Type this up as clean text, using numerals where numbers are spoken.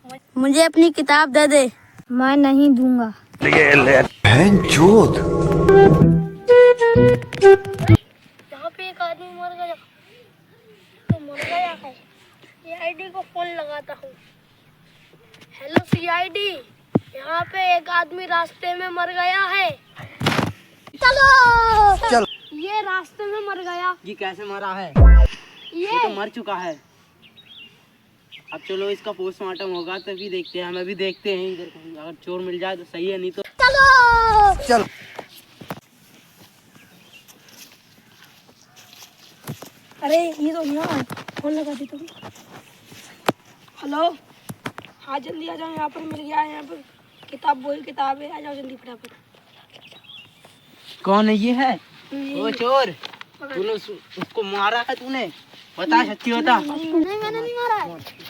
मुझे अपनी किताब दे दे। मैं नहीं दूंगा। बहनचोद। यहाँ पे एक आदमी मर गया, तो मर गया है। सीआईडी को फोन लगाता हूँ। हेलो सीआईडी, यहाँ पे एक आदमी रास्ते में मर गया है। चलो चलो। ये रास्ते में मर गया। ये कैसे मरा है? ये तो मर चुका है। अब चलो इसका पोस्टमार्टम होगा तभी देखते हैं। हम अभी देखते हैं इधर कहीं, अगर चोर मिल जाए तो सही है, नहीं तो चलो। अरे ये तो यहाँ फोन लगा दी तुम। हेलो, हाँ जल्दी आ जाओ, यहाँ पर मिल गया है। यहाँ पर किताब, वही किताब है, आ जाओ जल्दी फटाफट। कौन है? ये है वो चोर। पकड़। तूने उसको मारा है? तूने बता, सच्ची बता। नहीं, मैंने नहीं मारा है।